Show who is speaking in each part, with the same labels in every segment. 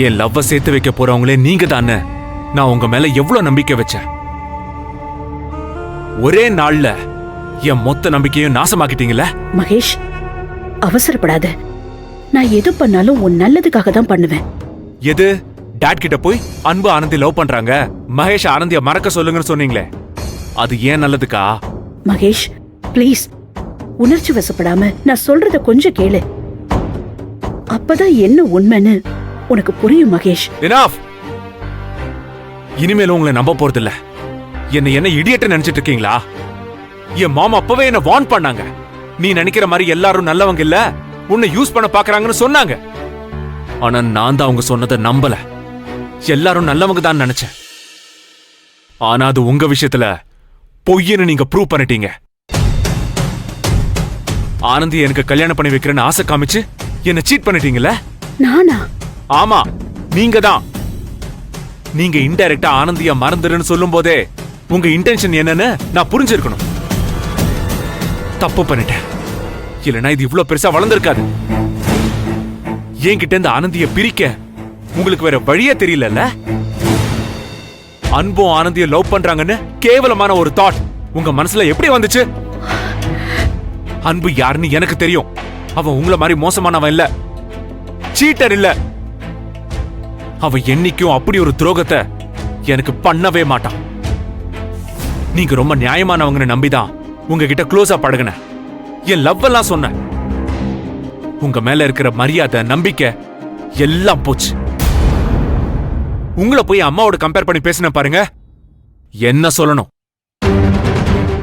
Speaker 1: என் லவ்வ சேர்த்து வைக்க போறவங்களே நீங்க தானே. நான் உங்க மேல எவ்வளவு நம்பிக்கை வச்சேன். ஒரே நாள்ல என் மொத்த நம்பிக்கையும் நாசமாக்கிட்டீங்கல்ல.
Speaker 2: மகேஷ், அவசரப்படாத. நான் எது பண்ணாலும் உன் நல்லதுக்காக தான் பண்ணுவேன்.
Speaker 1: எது? டாட் கிட்ட போய் அன்பு ஆனந்தி லவ் பண்றாங்க, மகேஷ் ஆனந்திய மறக்க சொல்லுங்கன்னு சொன்னீங்களே, அது ஏன் நல்லதுக்கா?
Speaker 2: மகேஷ் ப்ளீஸ், உணர்ச்சி வசப்படாம நான் சொல்றத கொஞ்சம் கேளு. அப்பதான் என்ன உண்மைன்னு உனக்கு புரியும் மகேஷ்.
Speaker 1: எனாஃப். இனிமேல் உங்களை நம்ப போறதில்ல. என்ன இடியட்ட நினைச்சிட்டு இருக்கீங்களா? என் மாமா அப்பவே என்ன வார்ன் பண்ணாங்க. நீ நினைக்கிற மாதிரி எல்லாரும் நல்லவங்க இல்ல, உன்னை யூஸ் பண்ண பாக்குறாங்கன்னு சொன்னாங்க. ஆனா நான் தான் அவங்க சொன்னதை நம்பல. எல்லாரும் நல்லவங்க தான் நினைச்சேன். ஆனா அது உங்க விஷயத்துல பொய்ன்னு நீங்க ப்ரூவ் பண்ணிட்டீங்க. ஆனந்தி எனக்கு கல்யாணம் பண்ணி வைக்கிறேன்னு ஆசை காமிச்சு என்ன சீட் பண்ணிட்டீங்கல்ல.
Speaker 2: நானா?
Speaker 1: ஆமா, நீங்க தான். நீங்க இன்டைரக்டா ஆனந்திய மறந்துருன்னு சொல்லும் போதே உங்க இன்டென்ஷன் என்னன்னு நான் புரிஞ்சிருக்கணும். தப்பு பண்ணிட்டேன். இல்லனா இது இவ்ளோ பெருசா வளர்ந்திருக்காது. என்கிட்ட இந்த ஆனந்திய பிரிக்க உங்களுக்கு வேற வழியே தெரியலல்ல. அன்பும் ஆனந்திய லவ் பண்றாங்கன்னு கேவலமான ஒரு தாட் உங்க மனசுல எப்படி வந்துச்சு? அன்பு யாருன்னு எனக்கு தெரியும். அவன் உங்களை மாதிரி மோசமானவன் இல்ல, சீட்டர் இல்ல. அவ என்னைக்கும் அப்படி ஒரு துரோகத்தை எனக்கு பண்ணவே மாட்டான். நீங்க ரொம்ப நியாயமானவங்கன்னு நம்பிதான் உங்ககிட்ட க்ளோஸா பழகுன. என் லவ் எல்லாம் சொன்ன. உங்க மேல இருக்கிற மரியாதை, நம்பிக்கை எல்லாம் போச்சு. உங்களை போய் அம்மாவோட கம்பேர் பண்ணி பேசின பாருங்க. என்ன சொல்லணும்?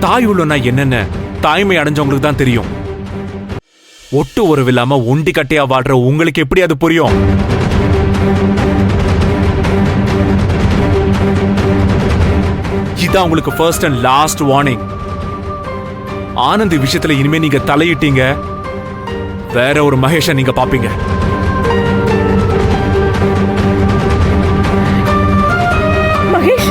Speaker 1: தாய் உள்ளனா என்னன்னு தாய்மை அடைஞ்சவங்களுக்கு தான் தெரியும். ஒட்டு உறவில்லாம ஒண்டி கட்டையா வாடுற உங்களுக்கு எப்படி அது புரியும்? இதான் உங்களுக்கு first and last warning. Anandhi விஷயத்துல இனிமே நீங்க தலையிட்டீங்க, வேற ஒரு மகேஷை நீங்க பாப்பீங்க.
Speaker 2: மகேஷ்,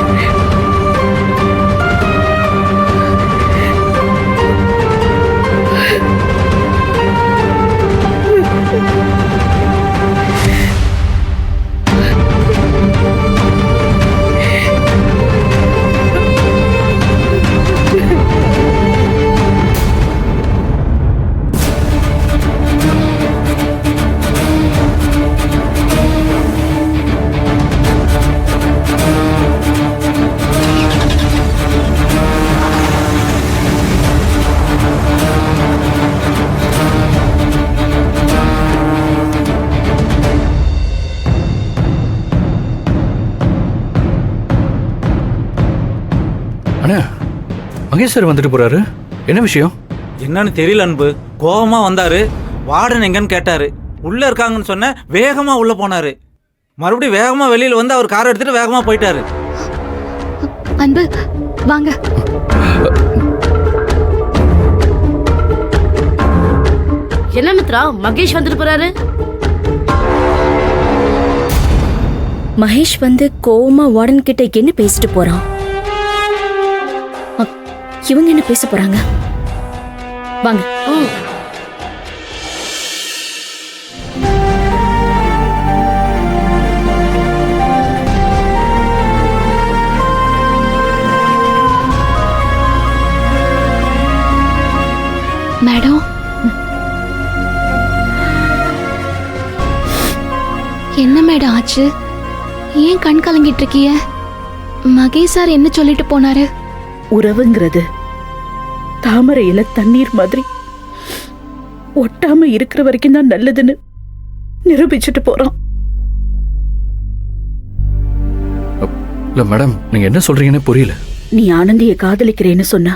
Speaker 3: மகேஷ் சார் வந்துட்டு போறாரு. என்ன விஷயம்?
Speaker 4: என்னன்னு தெரியல அன்பு. கோபமா வந்தாரு. வார்டன் எங்கன்னு கேட்டாரு. உள்ள இருக்காங்கன்னு சொன்ன, வேகமா உள்ள போனாரு. மறுபடியும் வேகமா வெளியில வந்து அவர் கார் எடுத்துட்டு வேகமா போயிட்டாரு.
Speaker 5: அன்பு வாங்க.
Speaker 6: என்ன மித்ரா, மகேஷ் வந்துட்டு போறாரு.
Speaker 5: மகேஷ் வந்து கோவமா வார்டன் கிட்ட என்ன பேசிட்டு போறான்? இவங்க என்ன பேச போறாங்க? வாங்க.
Speaker 7: மேடம், என்ன மேடம் ஆச்சு? ஏன் கண் கலங்கிட்டு இருக்கிய? மகேஷ் சார் என்ன சொல்லிட்டு போனாரு?
Speaker 2: உறவுங்கிறது தாமரையில தண்ணீர் மாதிரி ஒட்டாம இருக்கிற வரைக்கும் தான் நல்லதுன்னு நிரூபிச்சுட்டு போறான்.
Speaker 3: இல்ல மேடம், நீங்க என்ன சொல்றீங்கன்னு புரியல.
Speaker 2: நீ ஆனந்திய காதலிக்கிறேன்னு சொன்னா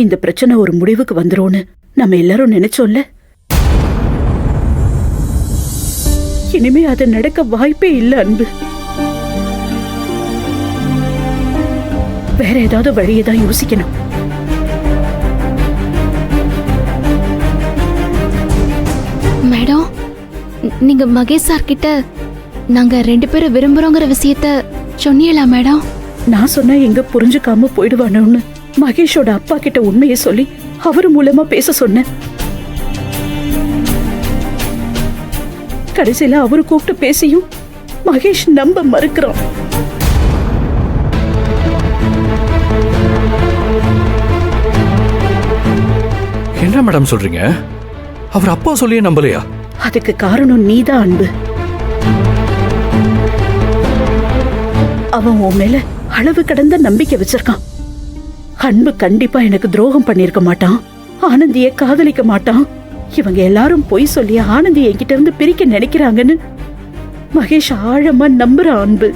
Speaker 2: இந்த பிரச்சனை ஒரு முடிவுக்கு வந்துரும்னு நம்ம எல்லாரும் நினைச்சோம்ல. இனிமே அது நடக்க வாய்ப்பே இல்ல அன்பு. வேற ஏதாவது வழியை தான் யோசிக்கணும்.
Speaker 7: மேடம், நீங்க மகேஷ் சார் கிட்ட நாங்க 2 பேரும் விரும்புறோங்கிற விஷயத்த சொன்னீங்களா மேடம்?
Speaker 2: நான் சொன்னா எங்க புரிஞ்சுக்காம போயிடுவானோன்னு மகேஷோட அப்பா கிட்ட உண்மையை சொல்லி அவர் மூலமா பேச சொன்னேன். கடைசியில அவரு கூப்பிட்டு பேசியும் மகேஷ் நம்ப மறுக்கிறான்.
Speaker 3: என்ன மேடம் சொல்றீங்க? அவர் அப்பா சொல்லியே நம்பலையா?
Speaker 2: அதுக்கு காரணம் நீதான் அன்பு. அவன் உன் மேல அளவு கடந்த நம்பிக்கை வச்சிருக்கான். அன்பு கண்டிப்பா எனக்கு துரோகம் பண்ணிருக்க மாட்டான், ஆனந்தியை காதலிக்க மாட்டான். இவங்க எல்லாரும் பொய் சொல்லி ஆனந்தி என்கிட்ட இருந்து பிரிக்க நினைக்கிறாங்கன்னு மகேஷ் ஆழமா நம்புறான் அன்பு.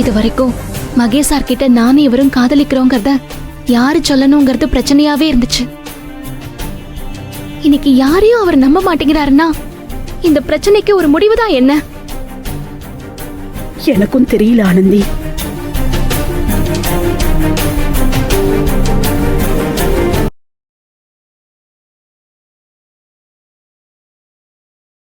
Speaker 7: இது வரைக்கும் மகேஷ் சார் கிட்ட நானும் இவரும் காதலிக்கிறோங்கிறத யாரு சொல்லணுங்கிறது பிரச்சனையாவே இருந்துச்சு. இன்னைக்கு யாரையும் அவர் நம்ப மாட்டேங்கிறாருன்னா இந்த பிரச்சனைக்கு ஒரு முடிவுதான் என்ன?
Speaker 2: எனக்கும் தெரியல ஆனந்தி.